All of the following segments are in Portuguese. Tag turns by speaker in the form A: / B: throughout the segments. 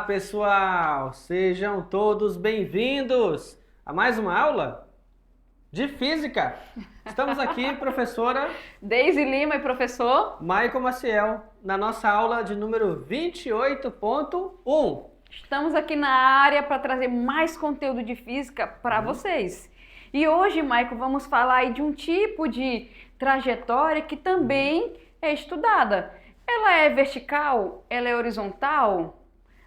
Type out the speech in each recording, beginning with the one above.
A: pessoal! Sejam todos bem-vindos a mais uma aula de Física. Estamos aqui, professora
B: Deise Lima e professor
A: Maicon Maciel, na nossa aula de número 28.1.
B: Estamos aqui na área para trazer mais conteúdo de física para vocês. E hoje, Maicon, vamos falar aí de um tipo de trajetória que também é estudada. Ela é vertical? Ela é horizontal?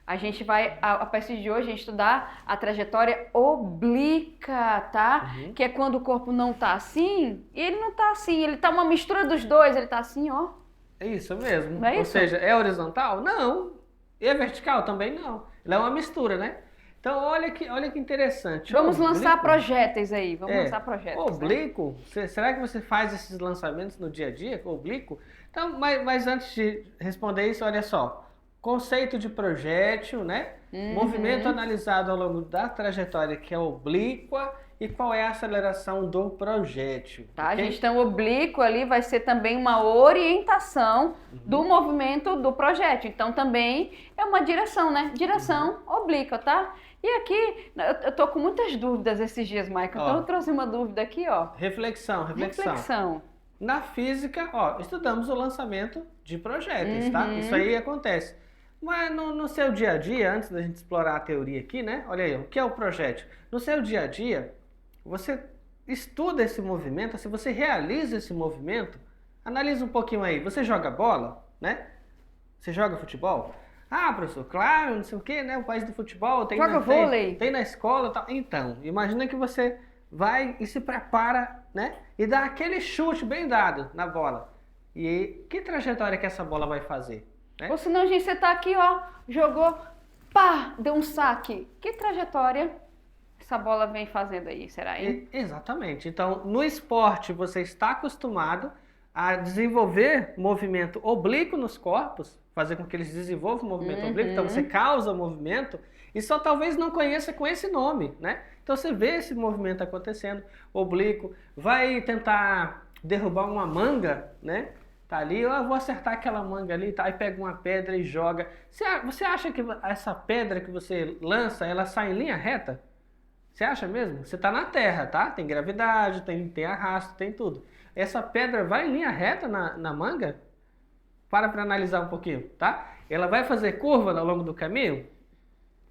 B: A gente vai, a partir de hoje, estudar a trajetória oblíqua, tá? Que é quando o corpo não tá assim, e ele não tá assim, ele tá uma mistura dos dois, ele tá assim, ó.
A: É isso mesmo.
B: Não é
A: Ou
B: isso?
A: seja, é horizontal? Não. E é vertical? Também não. Ela é uma mistura, né? Então, olha que interessante.
B: Vamos lançar
A: Oblíquo.
B: projéteis aí, vamos lançar projéteis. Né?
A: Oblíquo? Será que você faz esses lançamentos no dia a dia? Oblíquo? Então, mas antes de responder isso, olha só. Conceito de projétil, né? Movimento analisado ao longo da trajetória que é oblíqua e qual é a aceleração do projétil.
B: Tá,
A: ok?
B: gente, então o oblíquo ali vai ser também uma orientação do movimento do projétil. Então também é uma direção, né? Direção oblíqua, tá? E aqui, eu tô com muitas dúvidas esses dias, Michael. Então eu trouxe uma dúvida aqui, ó.
A: Reflexão.
B: Reflexão.
A: Na física, ó, estudamos o lançamento de projéteis, tá? Isso aí acontece. Mas no seu dia a dia, antes da gente explorar a teoria aqui, né? Olha aí, o que é o projétil? No seu dia a dia, você estuda esse movimento, se você realiza esse movimento, analisa um pouquinho aí. Você joga bola, né? Você joga futebol? Ah, professor, claro, não sei o quê, né? O país do futebol tem
B: Joga vôlei.
A: tem na escola e tal. Então, imagina que você vai e se prepara, né? E dá aquele chute bem dado na bola. E que trajetória que essa bola vai fazer? Né?
B: Ou senão, gente, você tá aqui, ó, jogou, pá, deu um saque. Que trajetória essa bola vem fazendo aí, será, hein?
A: Exatamente. Então, no esporte, você está acostumado a desenvolver movimento oblíquo nos corpos, fazer com que eles desenvolvam movimento oblíquo, então você causa movimento e só talvez não conheça com esse nome, né? Então você vê esse movimento acontecendo, oblíquo, vai tentar derrubar uma manga, né? Tá ali, eu vou acertar aquela manga ali, tá? Aí pega uma pedra e joga. Você acha que essa pedra que você lança, ela sai em linha reta? Você acha mesmo? Você tá na terra, tá? Tem gravidade, tem arrasto, tem tudo. Essa pedra vai em linha reta na manga? Para analisar um pouquinho, tá? Ela vai fazer curva ao longo do caminho?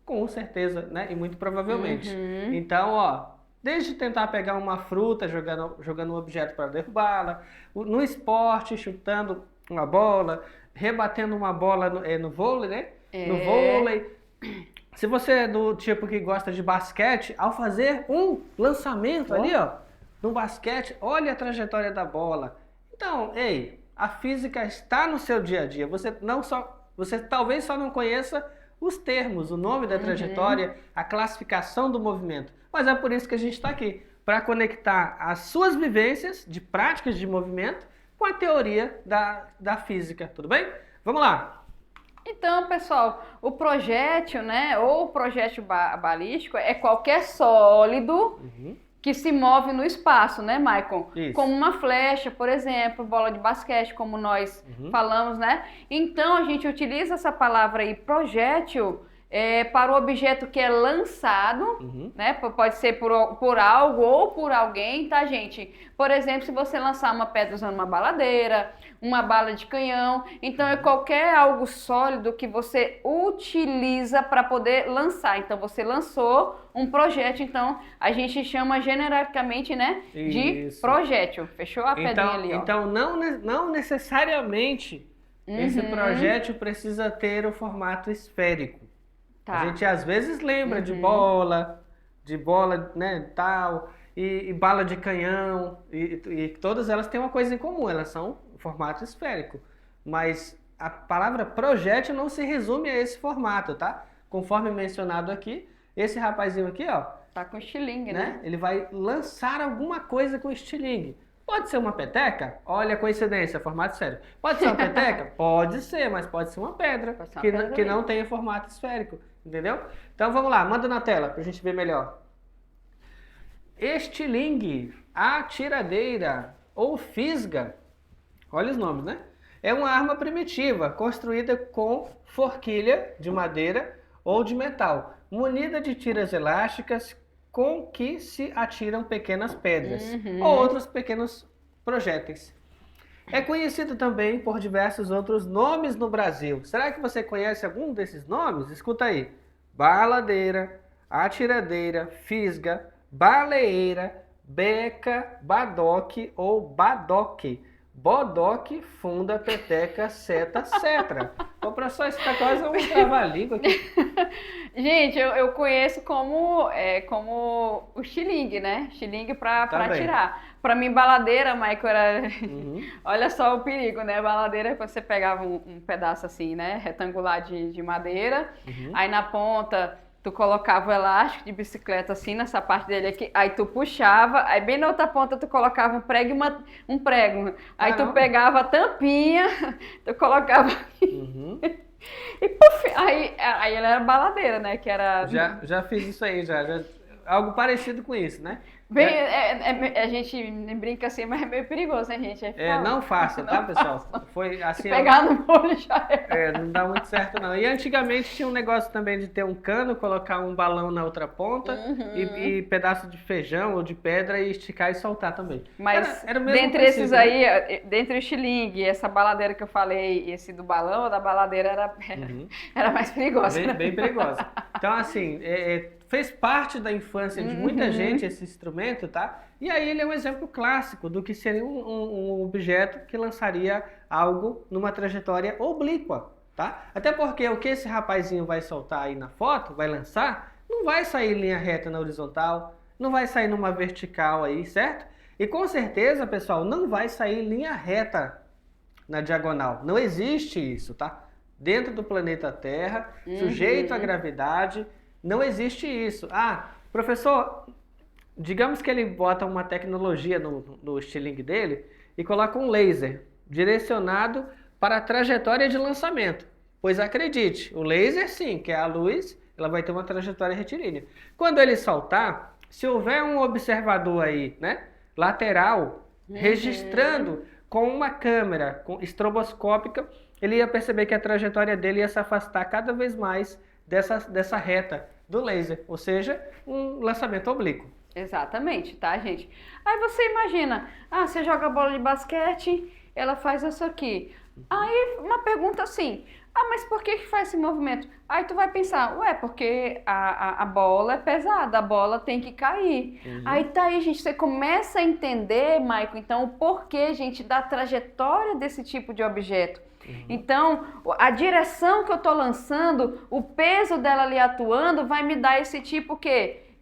A: Com certeza, né? E muito provavelmente. Então, ó, desde tentar pegar uma fruta, jogando um objeto para derrubá-la, no esporte, chutando uma bola, rebatendo uma bola no vôlei, né? No vôlei. Se você é do tipo que gosta de basquete, ao fazer um lançamento ali, ó, no basquete, olha a trajetória da bola. Então, ei, a física está no seu dia a dia. Você talvez só não conheça os termos, o nome da trajetória, a classificação do movimento. Mas é por isso que a gente está aqui, para conectar as suas vivências de práticas de movimento com a teoria da física, tudo bem? Vamos lá!
B: Então, pessoal, o projétil, né, ou o projétil balístico é qualquer sólido que se move no espaço, né, Maicon?
A: Isso.
B: Como uma flecha, por exemplo, bola de basquete, como nós falamos, né? Então, a gente utiliza essa palavra aí, projétil, para o objeto que é lançado, né? Pode ser por algo ou por alguém, tá, gente? Por exemplo, se você lançar uma pedra usando uma baladeira, uma bala de canhão, então é qualquer algo sólido que você utiliza para poder lançar. Então, você lançou um projétil, então a gente chama genericamente, né, de
A: Isso.
B: projétil. Fechou a pedrinha ali, ó.
A: Então, não necessariamente esse projétil precisa ter o formato esférico.
B: Tá.
A: A gente às vezes lembra de bola, né, tal, e bala de canhão, e todas elas têm uma coisa em comum, elas são formato esférico. Mas a palavra projétil não se resume a esse formato, tá? Conforme mencionado aqui, esse rapazinho aqui, ó,
B: Tá com estilingue,
A: né? Ele vai lançar alguma coisa com estilingue. Pode ser uma peteca? Olha a coincidência, formato esférico. Pode ser uma peteca? Pode ser, mas pode ser uma pedra
B: Pode ser uma pedra
A: que
B: ali.
A: não tenha formato esférico, entendeu? Então vamos lá, manda na tela pra gente ver melhor. Estilingue, atiradeira ou fisga, olha os nomes, né? É uma arma primitiva construída com forquilha de madeira ou de metal, munida de tiras elásticas com que se atiram pequenas pedras ou outros pequenos projéteis. É conhecido também por diversos outros nomes no Brasil. Será que você conhece algum desses nomes? Escuta aí. Baladeira, atiradeira, fisga, baleeira, beca, badoque ou badoque. Bodoque, funda, peteca, seta, cetra. Ô, professor, isso tá quase um trava-língua aqui.
B: Gente, eu conheço como o xilingue, né? Xilingue pra atirar. Pra mim, baladeira, Michael, era... Olha só o perigo, né? Baladeira é quando você pegava um pedaço assim, né? Retangular de madeira. Aí na ponta... Tu colocava o elástico de bicicleta assim, nessa parte dele aqui, aí tu puxava, aí bem na outra ponta tu colocava um prego um prego. Aí tu pegava a tampinha, tu colocava aqui. E puf, aí ela era baladeira, né? Que era...
A: Já fiz isso aí, já. Algo parecido com isso, né?
B: Bem, a gente brinca assim, mas é meio perigoso, né, gente?
A: Não faça, tá, pessoal? Foi assim.
B: Se pegar no olho já
A: não dá muito certo, não. E antigamente tinha um negócio também de ter um cano, colocar um balão na outra ponta e pedaço de feijão ou de pedra e esticar e soltar também.
B: Mas
A: era o mesmo
B: dentre
A: princípio,
B: esses
A: né?
B: aí, dentre o xilingue, essa baladeira que eu falei, esse do balão, da baladeira era mais perigosa.
A: Bem perigosa. Então, assim, fez parte da infância de muita gente esse instrumento, tá? E aí ele é um exemplo clássico do que seria um objeto que lançaria algo numa trajetória oblíqua, tá? Até porque o que esse rapazinho vai soltar aí na foto, vai lançar, não vai sair em linha reta na horizontal, não vai sair numa vertical aí, certo? E com certeza, pessoal, não vai sair em linha reta na diagonal. Não existe isso, tá? Dentro do planeta Terra, sujeito à gravidade, não existe isso. Ah, professor, digamos que ele bota uma tecnologia no estilingue dele e coloca um laser direcionado para a trajetória de lançamento. Pois acredite, o laser sim, que é a luz, ela vai ter uma trajetória retilínea. Quando ele soltar, se houver um observador aí, né, lateral, registrando com uma câmera estroboscópica, ele ia perceber que a trajetória dele ia se afastar cada vez mais dessa reta do laser, ou seja, um lançamento oblíquo.
B: Exatamente, tá, gente? Aí você imagina, você joga bola de basquete, ela faz isso aqui. Aí uma pergunta assim, mas por que faz esse movimento? Aí tu vai pensar, porque a bola é pesada, a bola tem que cair. Aí tá aí, gente, você começa a entender, Michael, então o porquê, gente, da trajetória desse tipo de objeto. Então, a direção que eu tô lançando, o peso dela ali atuando, vai me dar esse tipo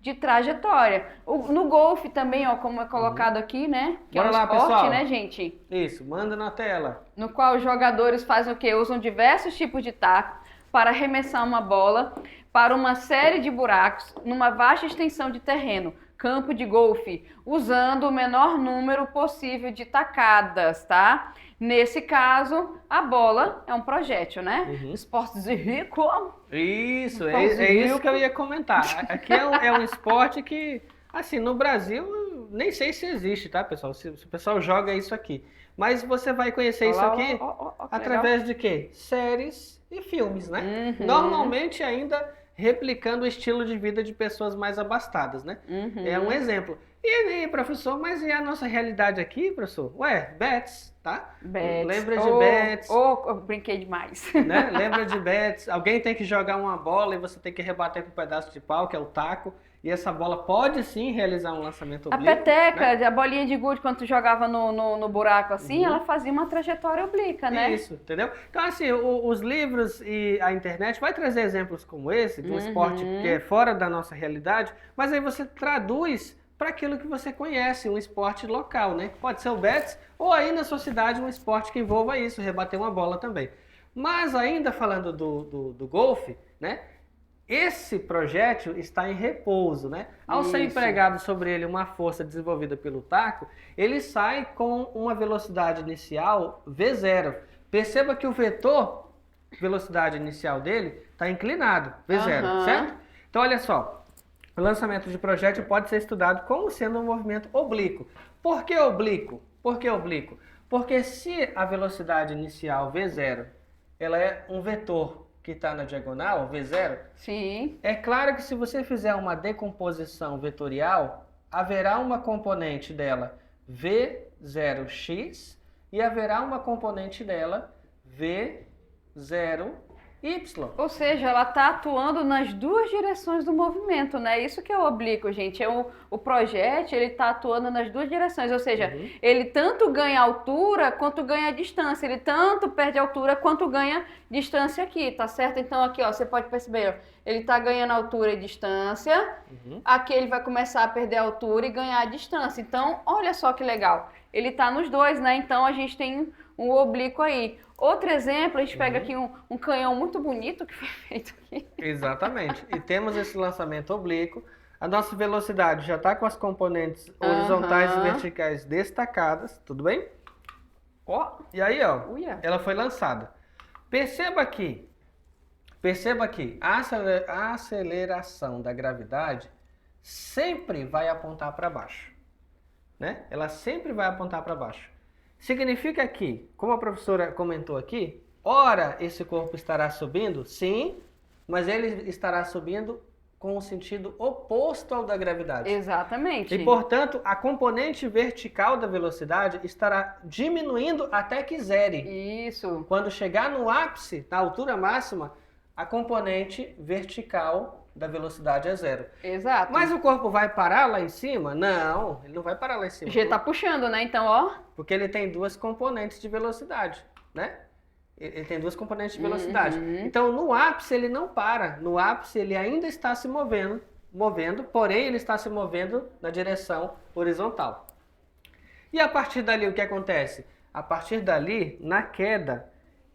B: de trajetória. No golfe também, ó, como é colocado aqui, né? Que
A: Bora
B: é um
A: lá,
B: esporte,
A: pessoal.
B: né, gente?
A: Isso, manda na tela.
B: No qual os jogadores fazem o quê? Usam diversos tipos de taco para arremessar uma bola para uma série de buracos numa vasta extensão de terreno, campo de golfe, usando o menor número possível de tacadas, tá? Nesse caso, a bola é um projétil, né? Esportes de rico.
A: Isso, é isso que eu ia comentar. Aqui é um esporte que, assim, no Brasil, nem sei se existe, tá, pessoal? Se o pessoal joga isso aqui. Mas você vai conhecer isso aqui através de quê? Séries e filmes, né? Normalmente ainda replicando o estilo de vida de pessoas mais abastadas, né? É um exemplo. E aí, professor, mas e a nossa realidade aqui, professor? Bets, tá?
B: Bets.
A: Lembra de bets?
B: Eu brinquei demais.
A: Né? Lembra de bets? Alguém tem que jogar uma bola e você tem que rebater com um pedaço de pau, que é o taco. E essa bola pode sim realizar um lançamento oblíquo.
B: A peteca, né? A bolinha de gude, quando tu jogava no buraco assim, ela fazia uma trajetória oblíqua, né?
A: Isso, entendeu? Então, assim, os livros e a internet vai trazer exemplos como esse, de um esporte que é fora da nossa realidade, mas aí você traduz para aquilo que você conhece, um esporte local, né? Pode ser o bets, ou aí na sua cidade um esporte que envolva isso, rebater uma bola também. Mas ainda falando do golfe, né? Esse projétil está em repouso, né? Ao ser empregado sobre ele uma força desenvolvida pelo taco, ele sai com uma velocidade inicial V0. Perceba que o vetor, velocidade inicial dele, está inclinado, V0, certo? Então, olha só. O lançamento de projétil pode ser estudado como sendo um movimento oblíquo. Por que oblíquo? Por que oblíquo? Porque se a velocidade inicial V0 ela é um vetor que está na diagonal, V0,
B: Sim.
A: é claro que se você fizer uma decomposição vetorial, haverá uma componente dela V0x e haverá uma componente dela V0y.
B: Ou seja, ela está atuando nas duas direções do movimento, né? Isso que é o oblíquo, gente. O projétil, ele está atuando nas duas direções. Ou seja, ele tanto ganha altura quanto ganha distância. Ele tanto perde altura quanto ganha distância aqui, tá certo? Então aqui, ó, você pode perceber, ó, ele está ganhando altura e distância. Aqui ele vai começar a perder altura e ganhar distância. Então, olha só que legal. Ele está nos dois, né? Então a gente tem um oblíquo aí. Outro exemplo, a gente pega aqui um canhão muito bonito que foi feito aqui.
A: Exatamente. E temos esse lançamento oblíquo. A nossa velocidade já está com as componentes horizontais e verticais destacadas, tudo bem? Ó, e aí, ó, ela foi lançada. Perceba aqui, a aceleração da gravidade sempre vai apontar para baixo, né? Ela sempre vai apontar para baixo. Significa que, como a professora comentou aqui, ora esse corpo estará subindo, sim, mas ele estará subindo com o sentido oposto ao da gravidade.
B: Exatamente.
A: E, portanto, a componente vertical da velocidade estará diminuindo até que zere.
B: Isso.
A: Quando chegar no ápice, na altura máxima, a componente vertical da velocidade é zero.
B: Exato.
A: Mas o corpo vai parar lá em cima? Não, ele não vai parar lá em cima.
B: Já tá puxando, né? Então, ó.
A: Porque ele tem duas componentes de velocidade, né? Ele tem duas componentes de velocidade. Então, no ápice ele não para. No ápice ele ainda está se movendo, porém ele está se movendo na direção horizontal. E a partir dali o que acontece? A partir dali, na queda,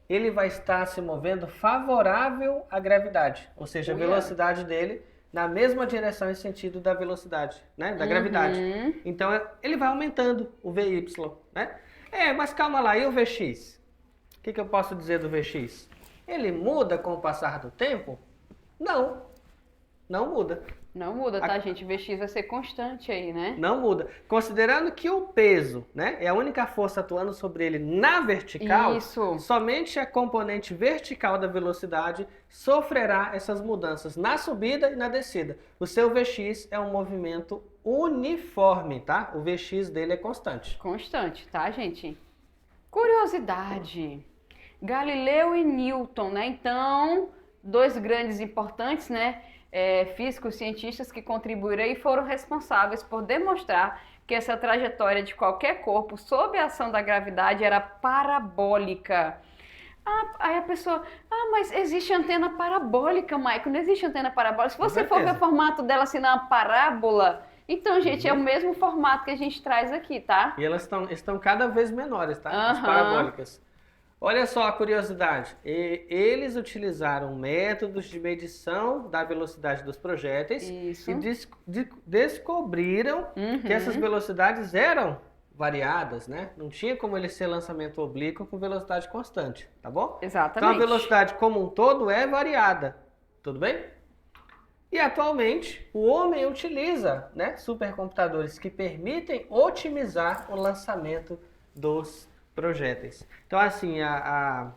A: ele vai estar se movendo favorável à gravidade, ou seja, a velocidade dele na mesma direção e sentido da velocidade, né, da gravidade. Então ele vai aumentando o VY, né? Mas calma lá, e o VX? O que eu posso dizer do VX? Ele muda com o passar do tempo? Não, não muda.
B: Não muda, tá, gente? O VX vai ser constante aí, né?
A: Não muda. Considerando que o peso, né, é a única força atuando sobre ele na vertical, somente a componente vertical da velocidade sofrerá essas mudanças na subida e na descida. O seu VX é um movimento uniforme, tá? O VX dele é constante.
B: Constante, tá, gente? Curiosidade. Galileu e Newton, né? Então, dois grandes importantes, né? Físicos, cientistas que contribuíram e foram responsáveis por demonstrar que essa trajetória de qualquer corpo sob a ação da gravidade era parabólica. Aí a pessoa, mas existe antena parabólica, Maico, não existe antena parabólica. Se você for ver o formato dela assim na parábola, então, gente, é o mesmo formato que a gente traz aqui, tá?
A: E elas estão cada vez menores, tá? As parabólicas. Olha só a curiosidade, eles utilizaram métodos de medição da velocidade dos projéteis e descobriram que essas velocidades eram variadas, né? Não tinha como ele ser lançamento oblíquo com velocidade constante, tá bom?
B: Exatamente.
A: Então a velocidade como um todo é variada, tudo bem? E atualmente o homem utiliza, né, supercomputadores que permitem otimizar o lançamento dos projéteis. Então, assim, a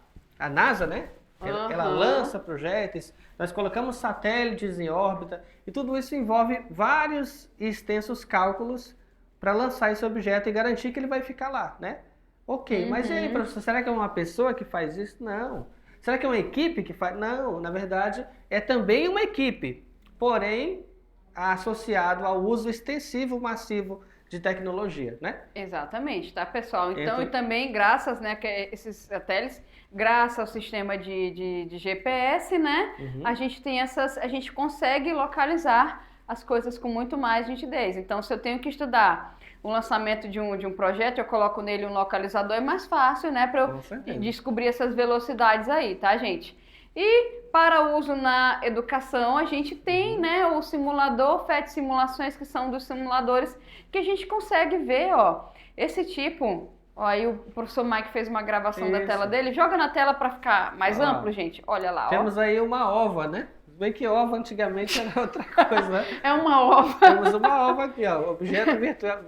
A: NASA, né? Ela lança projéteis, nós colocamos satélites em órbita e tudo isso envolve vários e extensos cálculos para lançar esse objeto e garantir que ele vai ficar lá, né? Ok, mas e aí, professor, será que é uma pessoa que faz isso? Não. Será que é uma equipe que faz? Não, na verdade, é também uma equipe, porém associado ao uso extensivo, massivo de tecnologia, né?
B: Exatamente, tá, pessoal? Então, e também graças, né, que esses satélites, graças ao sistema de GPS, né, a gente tem a gente consegue localizar as coisas com muito mais nitidez. Então, se eu tenho que estudar o lançamento de um projeto, eu coloco nele um localizador, é mais fácil, né, para eu descobrir essas velocidades aí, tá, gente? E para uso na educação, a gente tem, né, o simulador, FET Simulações, que são dos simuladores que a gente consegue ver, ó, esse tipo. Ó, aí o professor Mike fez uma gravação da tela dele. Joga na tela para ficar mais amplo, gente. Olha lá, ó.
A: Temos aí uma ova, né? Bem que ova antigamente era outra coisa, né?
B: É uma ova.
A: Temos uma ova aqui, ó, objeto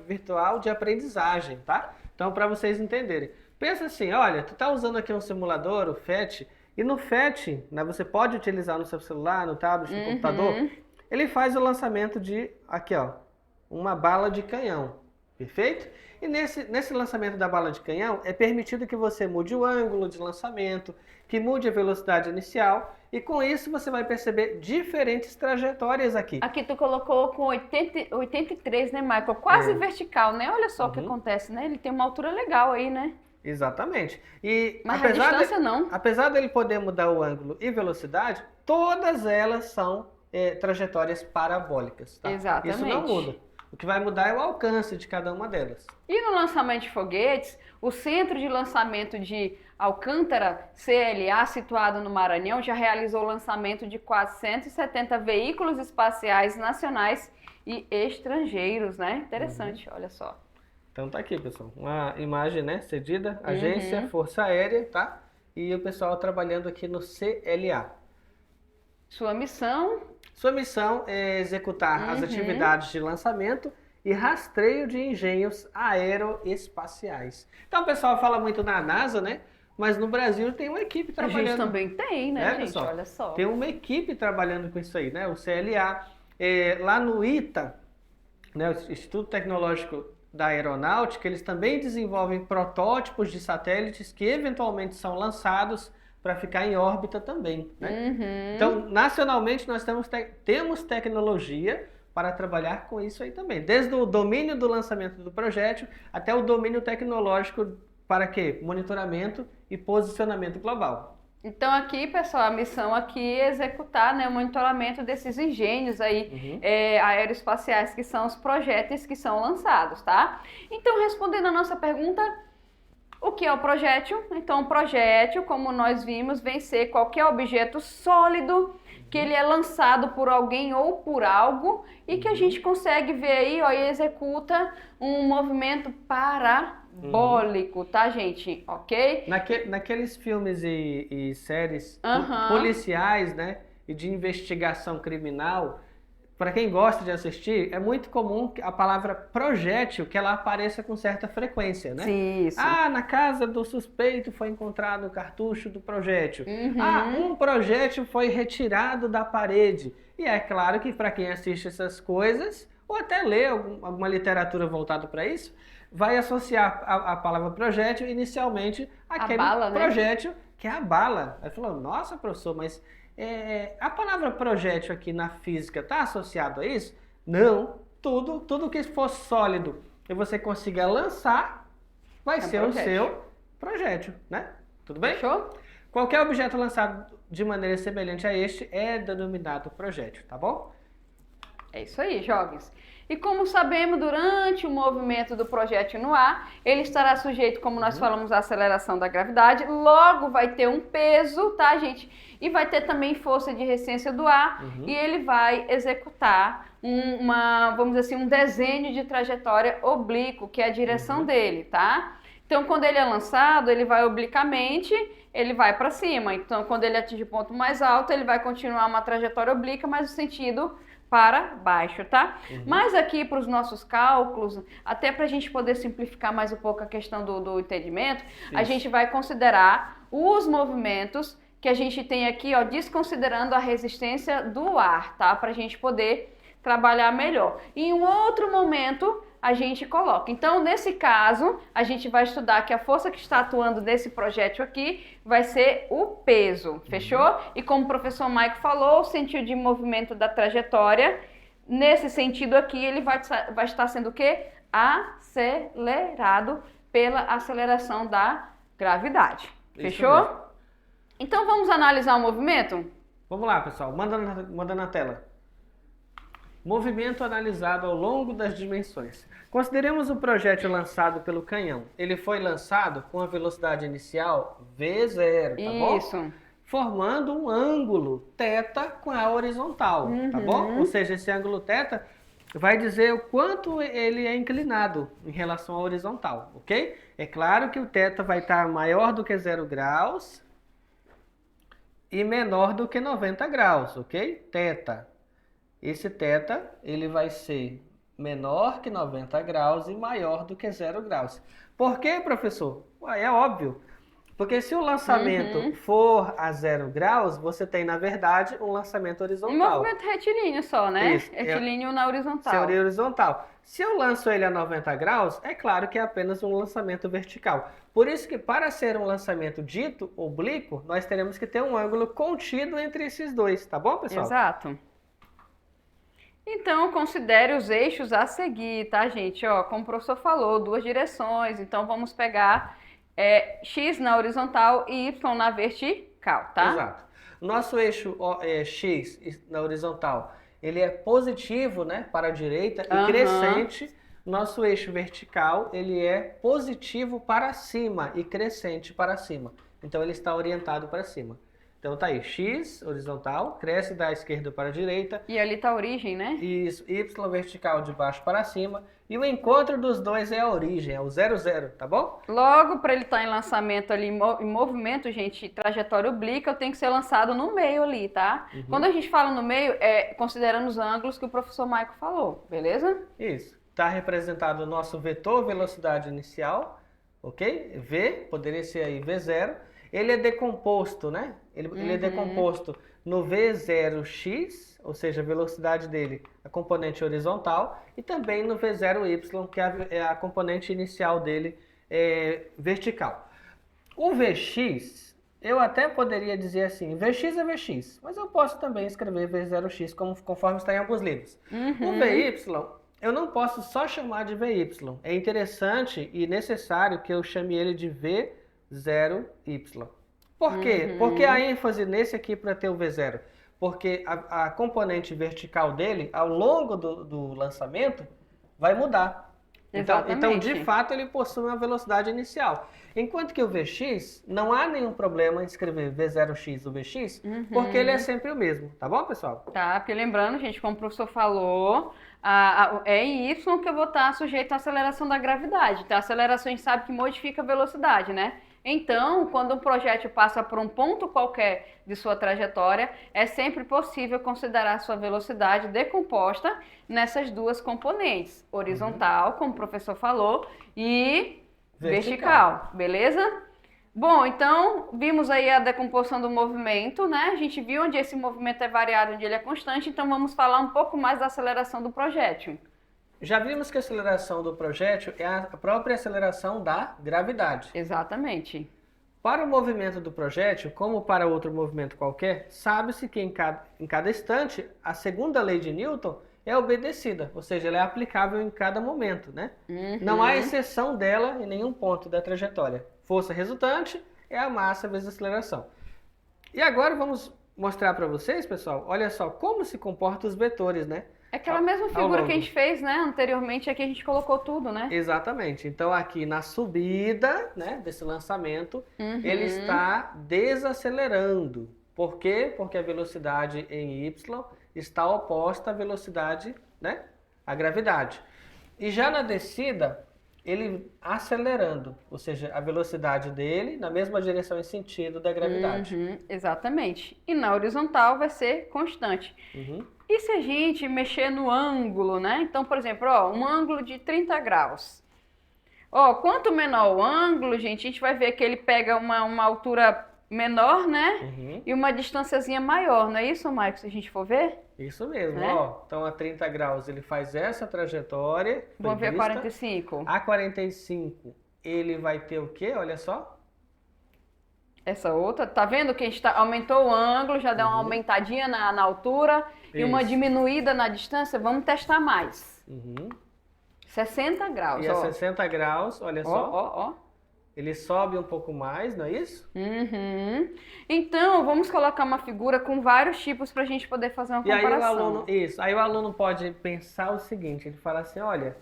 A: virtual de aprendizagem, tá? Então, para vocês entenderem. Pensa assim, olha, tu tá usando aqui um simulador, o FET, E no FET, né, você pode utilizar no seu celular, no tablet, no computador, ele faz o lançamento de, aqui ó, uma bala de canhão, perfeito? E nesse lançamento da bala de canhão, é permitido que você mude o ângulo de lançamento, que mude a velocidade inicial, e com isso você vai perceber diferentes trajetórias aqui.
B: Aqui tu colocou com 83, né, Michael? Quase vertical, né? Olha só o que acontece, né? Ele tem uma altura legal aí, né?
A: Exatamente. E
B: mas a distância não.
A: Apesar dele poder mudar o ângulo e velocidade, todas elas são trajetórias parabólicas. Tá?
B: Exatamente.
A: Isso não muda. O que vai mudar é o alcance de cada uma delas.
B: E no lançamento de foguetes, o Centro de Lançamento de Alcântara, CLA, situado no Maranhão, já realizou o lançamento de quase 170 veículos espaciais nacionais e estrangeiros, né? Interessante, olha só.
A: Então tá aqui, pessoal, uma imagem, né, cedida, Agência Força Aérea, tá? E o pessoal trabalhando aqui no CLA.
B: Sua missão?
A: Sua missão é executar as atividades de lançamento e rastreio de engenhos aeroespaciais. Então o pessoal fala muito na NASA, né? Mas no Brasil tem uma equipe trabalhando.
B: A gente também tem, né, gente?
A: Pessoal?
B: Olha só.
A: Tem uma equipe trabalhando com isso aí, né? O CLA, lá no ITA, né, o Instituto Tecnológico da Aeronáutica, eles também desenvolvem protótipos de satélites que eventualmente são lançados para ficar em órbita também. Né? Então, nacionalmente, nós temos tecnologia para trabalhar com isso aí também. Desde o domínio do lançamento do projétil até o domínio tecnológico para quê? Monitoramento e posicionamento global.
B: Então aqui, pessoal, a missão aqui é executar, né, o monitoramento desses engenhos aí aeroespaciais, que são os projéteis que são lançados, tá? Então, respondendo a nossa pergunta, o que é o projétil? Então, o projétil, como nós vimos, vem ser qualquer objeto sólido que ele é lançado por alguém ou por algo e que a gente consegue ver aí, ó, e executa um movimento parabólico, tá, gente? Ok?
A: Naqueles filmes e séries policiais, né, e de investigação criminal, para quem gosta de assistir, é muito comum a palavra projétil que ela apareça com certa frequência, né?
B: Sim, isso.
A: Ah, na casa do suspeito foi encontrado o cartucho do projétil. Ah, um projétil foi retirado da parede. E é claro que para quem assiste essas coisas, ou até lê alguma literatura voltada para isso, vai associar a palavra projétil inicialmente àquele
B: bala,
A: projétil, né? Que é a bala. Aí falou, nossa, professor, mas a palavra projétil aqui na física está associado a isso? Não. Tudo que for sólido e você consiga lançar, vai ser o seu projétil, né? Tudo bem?
B: Fechou?
A: Qualquer objeto lançado de maneira semelhante a este é denominado projétil, tá bom?
B: É isso aí, jovens. E como sabemos, durante o movimento do projétil no ar, ele estará sujeito, como nós falamos, à aceleração da gravidade, logo vai ter um peso, tá, gente? E vai ter também força de resistência do ar, e ele vai executar vamos dizer assim, um desenho de trajetória oblíquo, que é a direção dele, tá? Então, quando ele é lançado, ele vai obliquamente, ele vai para cima. Então, quando ele atinge o ponto mais alto, ele vai continuar uma trajetória oblíqua, mas no sentido para baixo, tá? Mas aqui para os nossos cálculos, até para a gente poder simplificar mais um pouco a questão do entendimento, a gente vai considerar os movimentos que a gente tem aqui, ó, desconsiderando a resistência do ar, tá? Para a gente poder trabalhar melhor. Em um outro momento, a gente coloca. Então, nesse caso, a gente vai estudar que a força que está atuando nesse projétil aqui vai ser o peso, fechou? E como o professor Maico falou, o sentido de movimento da trajetória, nesse sentido aqui, ele vai estar sendo o quê? Acelerado pela aceleração da gravidade, fechou? Então, vamos analisar o movimento?
A: Vamos lá, pessoal. Manda na tela. Movimento analisado ao longo das dimensões. Consideremos o projétil lançado pelo canhão. Ele foi lançado com a velocidade inicial V0, tá bom?
B: Isso.
A: Formando um ângulo θ com a horizontal, tá bom? Ou seja, esse ângulo θ vai dizer o quanto ele é inclinado em relação à horizontal, ok? É claro que o θ vai estar maior do que 0 graus e menor do que 90 graus, ok? θ. Esse θ, ele vai ser menor que 90 graus e maior do que 0 graus. Por quê, professor? É óbvio. Porque se o lançamento for a 0 graus, você tem, na verdade, um lançamento horizontal.
B: Um movimento retilíneo só, né?
A: Isso.
B: Retilíneo na horizontal.
A: Seria horizontal. Se eu lanço ele a 90 graus, é claro que é apenas um lançamento vertical. Por isso que, para ser um lançamento dito oblíquo, nós teremos que ter um ângulo contido entre esses dois, tá bom, pessoal?
B: Exato. Então, considere os eixos a seguir, tá, gente? Ó, como o professor falou, 2 direções. Então, vamos pegar X na horizontal e Y na vertical, tá?
A: Exato. Nosso eixo X na horizontal, ele é positivo, né, para a direita e crescente. Nosso eixo vertical, ele é positivo para cima e crescente para cima. Então, ele está orientado para cima. Então tá aí, X horizontal, cresce da esquerda para a direita.
B: E ali tá a origem, né?
A: Isso, Y vertical de baixo para cima. E o encontro dos dois é a origem, é o 0, 0, tá bom?
B: Logo, para ele estar em lançamento ali, em movimento, gente, trajetória oblíqua, eu tenho que ser lançado no meio ali, tá? Quando a gente fala no meio, é considerando os ângulos que o professor Maico falou, beleza?
A: Isso. Está representado o nosso vetor velocidade inicial, ok? V, poderia ser aí V0. Ele é decomposto, né? Ele é decomposto no V0x, ou seja, a velocidade dele, a componente horizontal, e também no V0y, que é a componente inicial dele vertical. O Vx, eu até poderia dizer assim, Vx é Vx, mas eu posso também escrever V0x conforme está em alguns livros. O Vy, eu não posso só chamar de Vy. É interessante e necessário que eu chame ele de V0y. Por quê? Porque a ênfase nesse aqui para ter o V0? Porque a componente vertical dele, ao longo do lançamento, vai mudar. Então, de fato, ele possui uma velocidade inicial. Enquanto que o Vx, não há nenhum problema em escrever V0x ou Vx, porque ele é sempre o mesmo. Tá bom, pessoal?
B: Tá, porque lembrando, gente, como o professor falou, é em Y que eu vou estar sujeito à aceleração da gravidade. Então, a aceleração a gente sabe que modifica a velocidade, né? Então, quando um projétil passa por um ponto qualquer de sua trajetória, é sempre possível considerar sua velocidade decomposta nessas 2 componentes, horizontal, como o professor falou, e vertical, beleza? Bom, então, vimos aí a decomposição do movimento, né? A gente viu onde esse movimento é variado, onde ele é constante, então vamos falar um pouco mais da aceleração do projétil.
A: Já vimos que a aceleração do projétil é a própria aceleração da gravidade.
B: Exatamente.
A: Para o movimento do projétil, como para outro movimento qualquer, sabe-se que em cada instante a segunda lei de Newton é obedecida, ou seja, ela é aplicável em cada momento, né? Não há exceção dela em nenhum ponto da trajetória. Força resultante é a massa vezes a aceleração. E agora vamos mostrar para vocês, pessoal, olha só como se comportam os vetores, né?
B: É aquela mesma figura que a gente fez, né? Anteriormente, aqui a gente colocou tudo, né?
A: Exatamente. Então, aqui na subida, né, desse lançamento, ele está desacelerando. Por quê? Porque a velocidade em y está oposta à velocidade, né, à gravidade. E já na descida, ele acelerando, ou seja, a velocidade dele na mesma direção e sentido da gravidade.
B: Exatamente. E na horizontal vai ser constante. E se a gente mexer no ângulo, né? Então, por exemplo, ó, um ângulo de 30 graus. Ó, quanto menor o ângulo, gente, a gente vai ver que ele pega uma altura menor, né? E uma distânciazinha maior, não é isso, Maicon, se a gente for ver?
A: Isso mesmo, ó. Então, a 30 graus ele faz essa trajetória.
B: Vamos ver a 45.
A: A 45, ele vai ter o quê? Olha só.
B: Essa outra, tá vendo que a gente aumentou o ângulo, já deu uma aumentadinha na altura e uma diminuída na distância? Vamos testar mais. 60 graus,
A: E a 60 graus, olha só.
B: Ó.
A: Ele sobe um pouco mais, não é isso?
B: Então, vamos colocar uma figura com vários tipos para a gente poder fazer uma comparação.
A: Aí o aluno pode pensar o seguinte, ele fala assim, olha,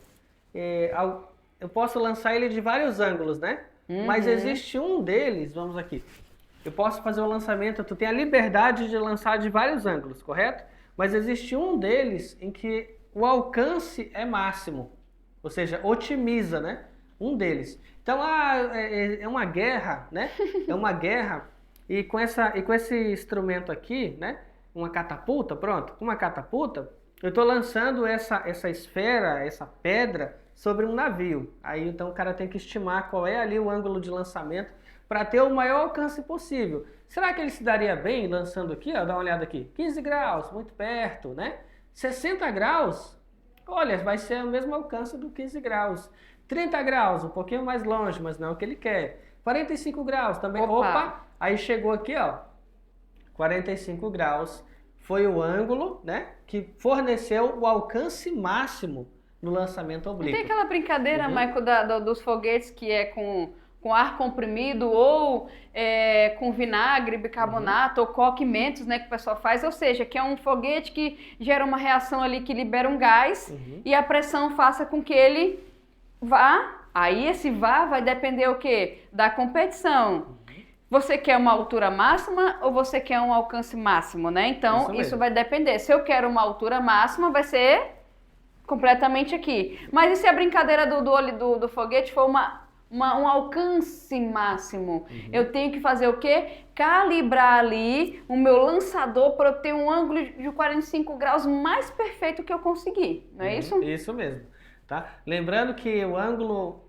A: eu posso lançar ele de vários ângulos, né? Mas existe um deles, vamos aqui, eu posso fazer o lançamento, tu tem a liberdade de lançar de vários ângulos, correto? Mas existe um deles em que o alcance é máximo, ou seja, otimiza, né? Um deles. Então, é uma guerra, né? É uma guerra, e com esse instrumento aqui, né? Uma catapulta, pronto, com uma catapulta, eu estou lançando essa esfera, essa pedra, sobre um navio. Aí, então, o cara tem que estimar qual é ali o ângulo de lançamento para ter o maior alcance possível. Será que ele se daria bem lançando aqui, ó, dá uma olhada aqui, 15 graus, muito perto, né? 60 graus, olha, vai ser o mesmo alcance do 15 graus. 30 graus, um pouquinho mais longe, mas não é o que ele quer. 45 graus também, opa, aí chegou aqui, ó, 45 graus, foi o ângulo, né, que forneceu o alcance máximo no lançamento oblíquo.
B: Tem aquela brincadeira, Michael, dos foguetes que é com ar comprimido ou com vinagre, bicarbonato ou coquimentos, né, que o pessoal faz, ou seja, que é um foguete que gera uma reação ali que libera um gás e a pressão faça com que ele vá. Aí esse vá vai depender o quê? Da competição. Você quer uma altura máxima ou você quer um alcance máximo, né? Então, isso vai depender. Se eu quero uma altura máxima, vai ser completamente aqui. Mas e se a brincadeira do foguete for um alcance máximo? Eu tenho que fazer o quê? Calibrar ali o meu lançador para eu ter um ângulo de 45 graus mais perfeito que eu conseguir. Não é isso?
A: Isso mesmo. Tá? Lembrando que o ângulo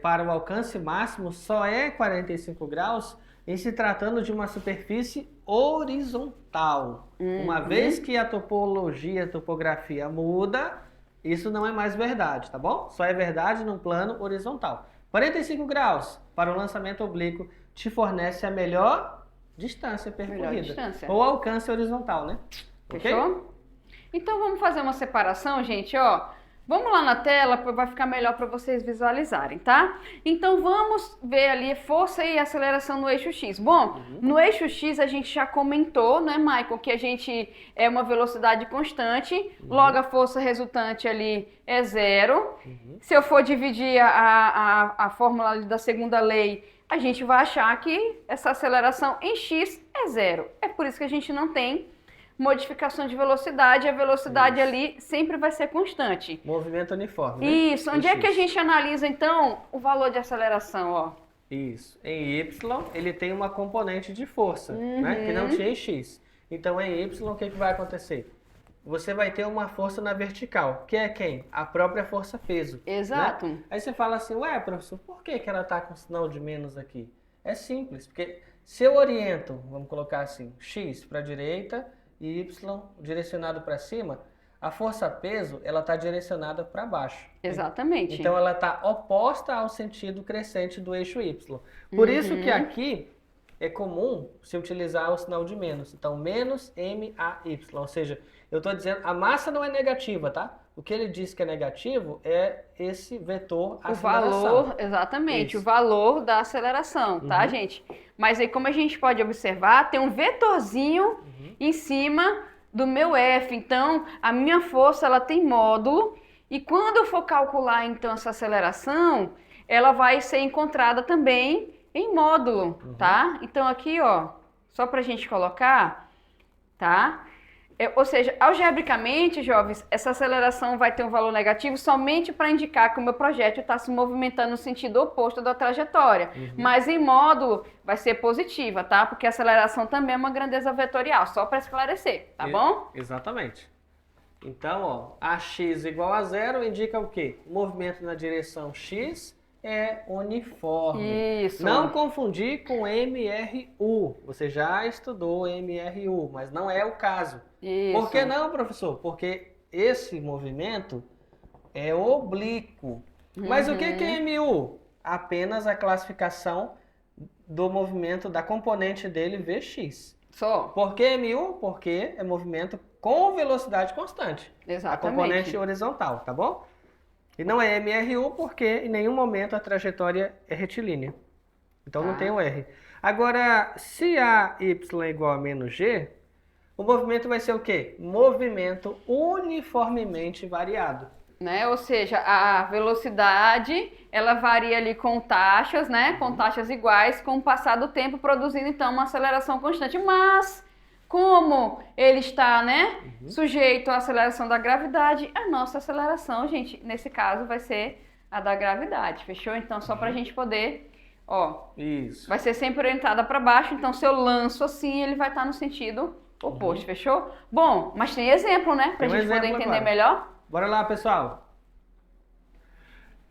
A: para o alcance máximo só é 45 graus em se tratando de uma superfície horizontal. Uma vez que a topologia, a topografia muda, isso não é mais verdade, tá bom? Só é verdade num plano horizontal. 45 graus para o lançamento oblíquo te fornece a melhor distância percorrida. Ou alcance horizontal, né?
B: Fechou? Okay? Então vamos fazer uma separação, gente, ó. Vamos lá na tela, vai ficar melhor para vocês visualizarem, tá? Então vamos ver ali força e aceleração no eixo X. Bom, no eixo X a gente já comentou, né, Michael, que a gente é uma velocidade constante, logo a força resultante ali é zero. Se eu for dividir a fórmula ali da segunda lei, a gente vai achar que essa aceleração em X é zero. É por isso que a gente não tem modificação de velocidade, a velocidade ali sempre vai ser constante.
A: Movimento uniforme, né?
B: Isso. Onde é que a gente analisa, então, o valor de aceleração, ó?
A: Isso. Em Y, ele tem uma componente de força, né? Que não tinha em X. Então, em Y, o que vai acontecer? Você vai ter uma força na vertical, que é quem? A própria força-peso.
B: Exato.
A: Né? Aí você fala assim, ué, professor, por que ela está com sinal de menos aqui? É simples, porque se eu oriento, vamos colocar assim, X para a direita, e Y direcionado para cima, a força-peso ela está direcionada para baixo.
B: Exatamente.
A: Então ela está oposta ao sentido crescente do eixo Y. Por isso que aqui é comum se utilizar o sinal de menos. Então menos MAY, ou seja, eu estou dizendo, a massa não é negativa, tá? O que ele diz que é negativo é esse vetor aceleração.
B: O valor, exatamente, isso. O valor da aceleração, tá, gente? Mas aí, como a gente pode observar, tem um vetorzinho em cima do meu F. Então, a minha força, ela tem módulo. E quando eu for calcular, então, essa aceleração, ela vai ser encontrada também em módulo, tá? Então, aqui, ó, só pra gente colocar, tá? Ou seja, algebricamente, jovens, essa aceleração vai ter um valor negativo somente para indicar que o meu projétil está se movimentando no sentido oposto da trajetória. Mas em módulo vai ser positiva, tá? Porque a aceleração também é uma grandeza vetorial, só para esclarecer, tá bom?
A: Exatamente. Então, ó, AX igual a zero indica o quê? O movimento na direção X é uniforme.
B: Isso.
A: Não confundir com MRU. Você já estudou MRU, mas não é o caso.
B: Isso.
A: Por que não, professor? Porque esse movimento é oblíquo. Mas o que é MU? Apenas a classificação do movimento, da componente dele VX.
B: Só.
A: Por que MU? Porque é movimento com velocidade constante.
B: Exatamente.
A: A componente horizontal, tá bom? E não é MRU porque em nenhum momento a trajetória é retilínea. Então não tem o R. Agora, se AY é igual a menos G, o movimento vai ser o quê? Movimento uniformemente variado.
B: Né? Ou seja, a velocidade, ela varia ali com taxas, né? Com taxas iguais, com o passar do tempo, produzindo então uma aceleração constante. Mas, como ele está, né, sujeito à aceleração da gravidade, a nossa aceleração, gente, nesse caso vai ser a da gravidade, fechou? Então, só para a gente poder, ó,
A: isso.
B: Vai ser sempre orientada para baixo, então se eu lanço assim, ele vai estar no sentido oposto, fechou? Bom, mas tem exemplo, né, para a gente poder entender melhor.
A: Bora lá, pessoal.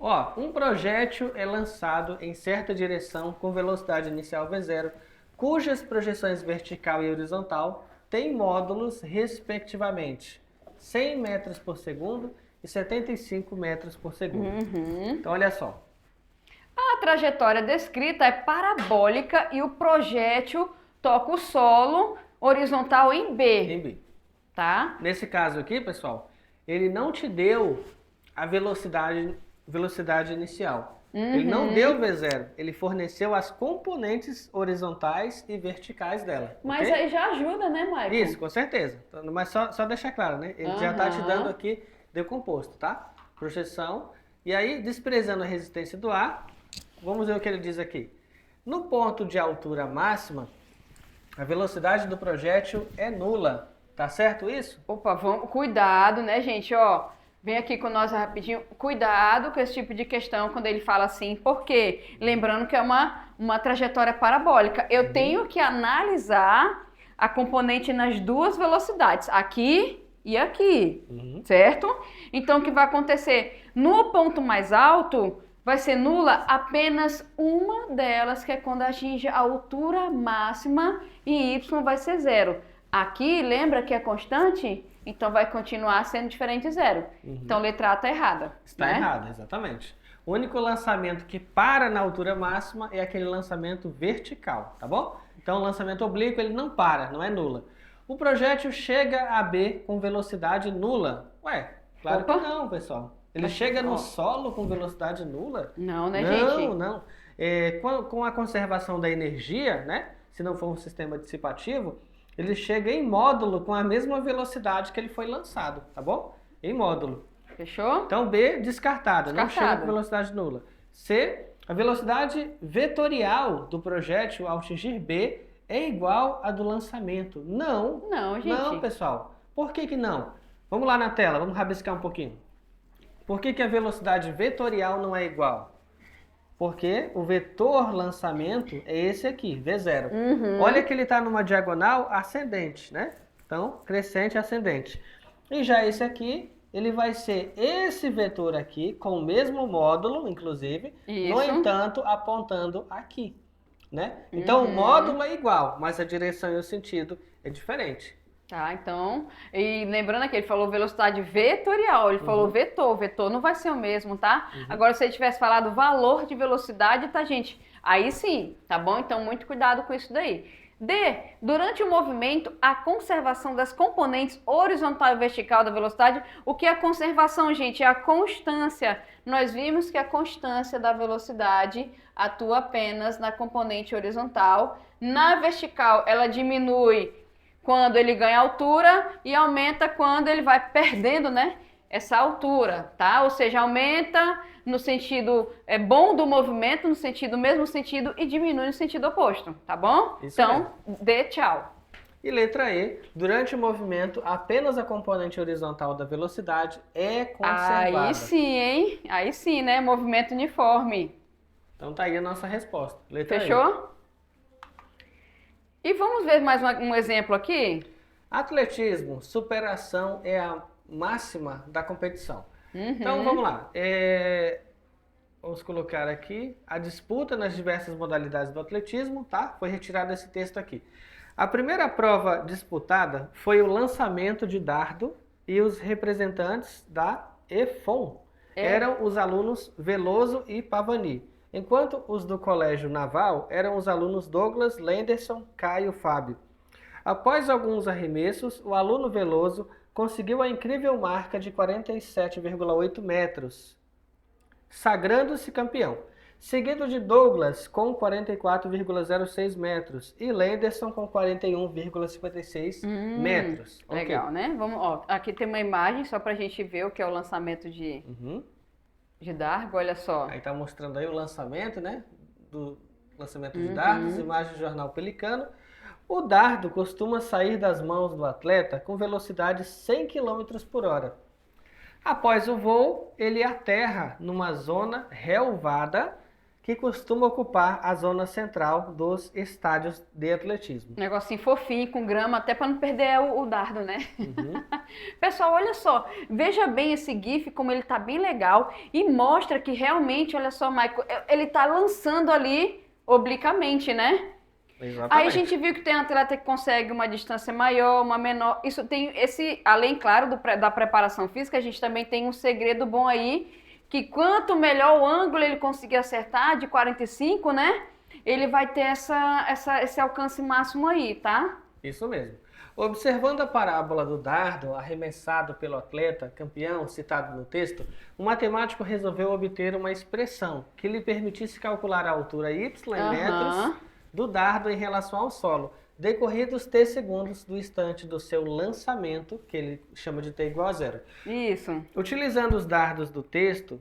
A: Ó, um projétil é lançado em certa direção com velocidade inicial V0, cujas projeções vertical e horizontal têm módulos, respectivamente, 100 metros por segundo e 75 metros por segundo. Então, olha só.
B: A trajetória descrita é parabólica e o projétil toca o solo horizontal em B.
A: Em B.
B: Tá?
A: Nesse caso aqui, pessoal, ele não te deu a velocidade inicial. Ele não deu V0, ele forneceu as componentes horizontais e verticais dela.
B: Mas
A: ok?
B: aí já ajuda, né, Michael?
A: Isso, com certeza. Mas só deixar claro, né? Ele já está te dando aqui decomposto, tá? Projeção. E aí, desprezando a resistência do ar, vamos ver o que ele diz aqui. No ponto de altura máxima, a velocidade do projétil é nula. Tá certo isso?
B: Opa, vamos, cuidado, né, gente? Ó, vem aqui com nós rapidinho. Cuidado com esse tipo de questão quando ele fala assim, porque lembrando que é uma trajetória parabólica. Eu tenho que analisar a componente nas duas velocidades, aqui e aqui, certo? Então, o que vai acontecer? No ponto mais alto, vai ser nula apenas uma delas, que é quando atinge a altura máxima, e y vai ser 0. Aqui, lembra que é constante? Então vai continuar sendo diferente zero. Então letra A está errada.
A: Está errada, exatamente. O único lançamento que para na altura máxima é aquele lançamento vertical, tá bom? Então o lançamento oblíquo ele não para, não é nula. O projétil chega a B com velocidade nula. Ué, claro que não, pessoal. Ele chega no solo com velocidade nula?
B: Não, né, gente?
A: Não. Com a conservação da energia, né? Se não for um sistema dissipativo, ele chega em módulo com a mesma velocidade que ele foi lançado, tá bom? Em módulo.
B: Fechou?
A: Então B, descartada, não chega com velocidade nula. C, a velocidade vetorial do projétil ao atingir B é igual à do lançamento. Não.
B: Não, gente.
A: Não, pessoal. Por que não? Vamos lá na tela, vamos rabiscar um pouquinho. Por que a velocidade vetorial não é igual? Porque o vetor lançamento é esse aqui, V0. Olha que ele está numa diagonal ascendente, né? Então, crescente e ascendente. E já esse aqui, ele vai ser esse vetor aqui, com o mesmo módulo, inclusive, no entanto, apontando aqui, né? Então, o módulo é igual, mas a direção e o sentido é diferente.
B: Tá, então, e lembrando aqui, ele falou velocidade vetorial, ele falou vetor não vai ser o mesmo, tá? Agora, se ele tivesse falado valor de velocidade, tá, gente? Aí sim, tá bom? Então, muito cuidado com isso daí. D, durante o movimento, a conservação das componentes horizontal e vertical da velocidade. O que é a conservação, gente? É a constância. Nós vimos que a constância da velocidade atua apenas na componente horizontal. Na vertical, ela diminui quando ele ganha altura e aumenta quando ele vai perdendo, né, essa altura, tá? Ou seja, aumenta no sentido bom do movimento, no mesmo sentido, e diminui no sentido oposto, tá bom?
A: Isso
B: então, dê tchau.
A: E letra E, durante o movimento, apenas a componente horizontal da velocidade é conservada.
B: Aí sim, hein? Aí sim, né? Movimento uniforme.
A: Então tá aí a nossa resposta. Letra
B: Fechou? E vamos ver mais um exemplo aqui?
A: Atletismo, superação é a máxima da competição. Então vamos lá. Vamos colocar aqui a disputa nas diversas modalidades do atletismo, tá? Foi retirado esse texto aqui. A primeira prova disputada foi o lançamento de dardo e os representantes da EFON eram os alunos Veloso e Pavani. Enquanto os do Colégio Naval eram os alunos Douglas, Lenderson, Caio, Fábio. Após alguns arremessos, o aluno Veloso conseguiu a incrível marca de 47,8 metros, sagrando-se campeão, seguido de Douglas com 44,06 metros e Lenderson com 41,56 metros.
B: Legal, né? Vamos, ó, aqui tem uma imagem só pra gente ver o que é o lançamento de dardo, olha só.
A: Aí tá mostrando aí o lançamento, né? Do lançamento de dardos, imagem do jornal Pelicano. O dardo costuma sair das mãos do atleta com velocidade 100 km por hora. Após o voo, ele aterra numa zona relvada, que costuma ocupar a zona central dos estádios de atletismo.
B: Negocinho fofinho, com grama, até para não perder o dardo, né? Pessoal, olha só, veja bem esse GIF, como ele tá bem legal e mostra que realmente, olha só, Michael, ele tá lançando ali obliquamente, né?
A: Exatamente.
B: Aí a gente viu que tem atleta que consegue uma distância maior, uma menor. Isso tem além, claro, da preparação física, a gente também tem um segredo bom aí, que quanto melhor o ângulo ele conseguir acertar, de 45, né? Ele vai ter esse alcance máximo aí, tá?
A: Isso mesmo. Observando a parábola do dardo arremessado pelo atleta campeão citado no texto, o matemático resolveu obter uma expressão que lhe permitisse calcular a altura y em metros do dardo em relação ao solo, decorridos t segundos do instante do seu lançamento, que ele chama de t igual a 0.
B: Isso.
A: Utilizando os dados do texto,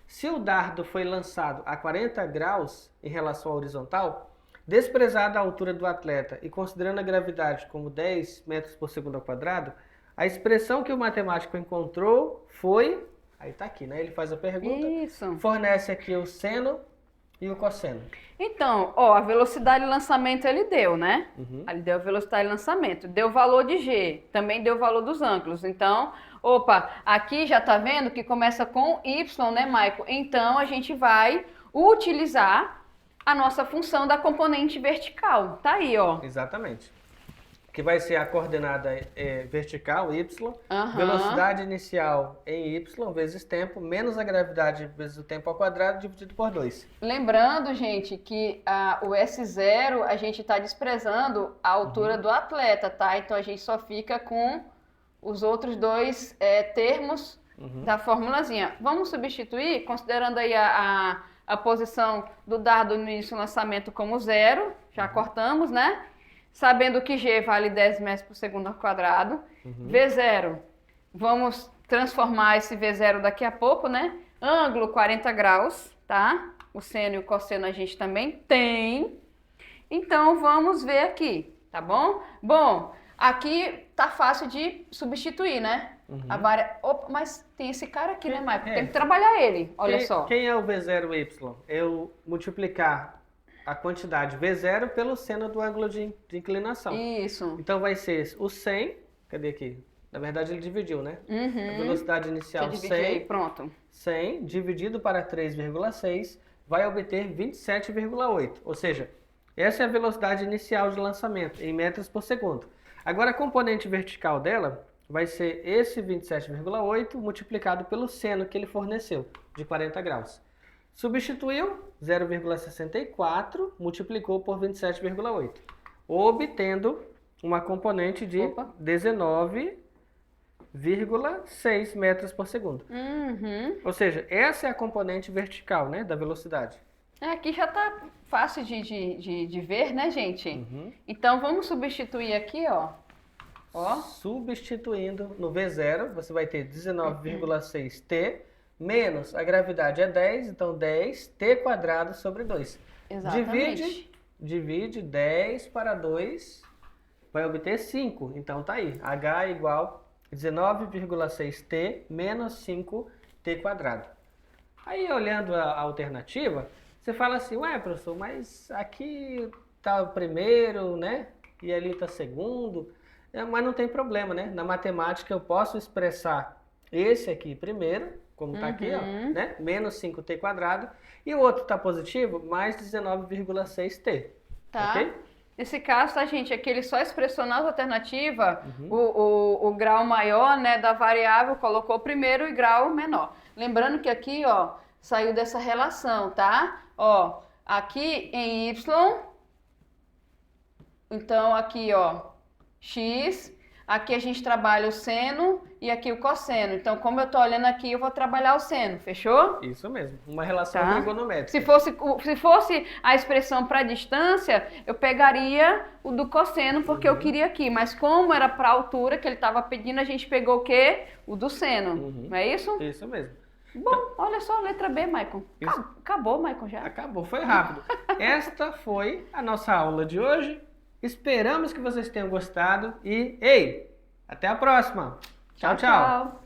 A: se o dardo foi lançado a 40 graus em relação à horizontal, desprezada a altura do atleta e considerando a gravidade como 10 metros por segundo ao quadrado, a expressão que o matemático encontrou foi... Aí tá aqui, né? Ele faz a pergunta,
B: Isso.
A: fornece aqui o seno e o cosseno.
B: Então, ó, a velocidade de lançamento ele deu, né? Ele deu a velocidade de lançamento, deu o valor de G, também deu o valor dos ângulos. Então, opa, aqui já tá vendo que começa com Y, né, Michael? Então, a gente vai utilizar a nossa função da componente vertical. Tá aí, ó.
A: Exatamente. Que vai ser a coordenada vertical, y, velocidade inicial em y vezes tempo, menos a gravidade vezes o tempo ao quadrado, dividido por 2.
B: Lembrando, gente, que o S0 a gente está desprezando a altura do atleta, tá? Então a gente só fica com os outros dois termos da formulazinha. Vamos substituir, considerando aí a posição do dardo no início do lançamento como 0, já cortamos, né? Sabendo que G vale 10 metros por segundo ao quadrado. V0, vamos transformar esse V0 daqui a pouco, né? Ângulo 40 graus, tá? O seno e o cosseno a gente também tem. Então, vamos ver aqui, tá bom? Bom, aqui tá fácil de substituir, né? Opa, mas tem esse cara aqui, né, Michael? Tem que trabalhar ele, olha só.
A: Quem é o V0Y? Eu multiplicar a quantidade V0 pelo seno do ângulo de inclinação.
B: Isso.
A: Então vai ser o 100, cadê aqui? Na verdade ele dividiu, né? A velocidade inicial 100,
B: aí, pronto.
A: 100 dividido para 3,6 vai obter 27,8. Ou seja, essa é a velocidade inicial de lançamento em metros por segundo. Agora a componente vertical dela vai ser esse 27,8 multiplicado pelo seno que ele forneceu, de 40 graus. Substituiu 0,64, multiplicou por 27,8, obtendo uma componente de 19,6 metros por segundo. Ou seja, essa é a componente vertical, né, da velocidade.
B: Aqui já tá fácil de ver, né, gente? Então, vamos substituir aqui, ó.
A: Substituindo no V0, você vai ter 19,6T, menos a gravidade é 10, então 10t² sobre 2.
B: Exatamente.
A: Divide 10 para 2, vai obter 5. Então tá aí, H é igual 19,6t menos 5t². Aí olhando a alternativa, você fala assim, ué, professor, mas aqui tá o primeiro, né? E ali tá segundo. Mas não tem problema, né? Na matemática eu posso expressar esse aqui primeiro, como está aqui, ó, né? Menos 5t², e o outro está positivo, mais 19,6t.
B: Tá.
A: Ok?
B: Nesse caso, tá, gente? Aqui ele só expressou na alternativa o grau maior, né, da variável, colocou o primeiro e grau menor. Lembrando que aqui, ó, saiu dessa relação, tá? Ó, aqui em y, então aqui, ó, x, aqui a gente trabalha o seno e aqui o cosseno. Então, como eu tô olhando aqui, eu vou trabalhar o seno, fechou?
A: Isso mesmo, uma relação trigonométrica.
B: Se fosse a expressão para distância, eu pegaria o do cosseno, porque eu queria aqui. Mas como era para a altura que ele estava pedindo, a gente pegou o quê? O do seno, não é isso?
A: Isso mesmo.
B: Bom, olha só, letra B, Maicon. Acabou, Maicon, já.
A: Acabou, foi rápido. Esta foi a nossa aula de hoje. Esperamos que vocês tenham gostado e, ei, até a próxima. Tchau, tchau.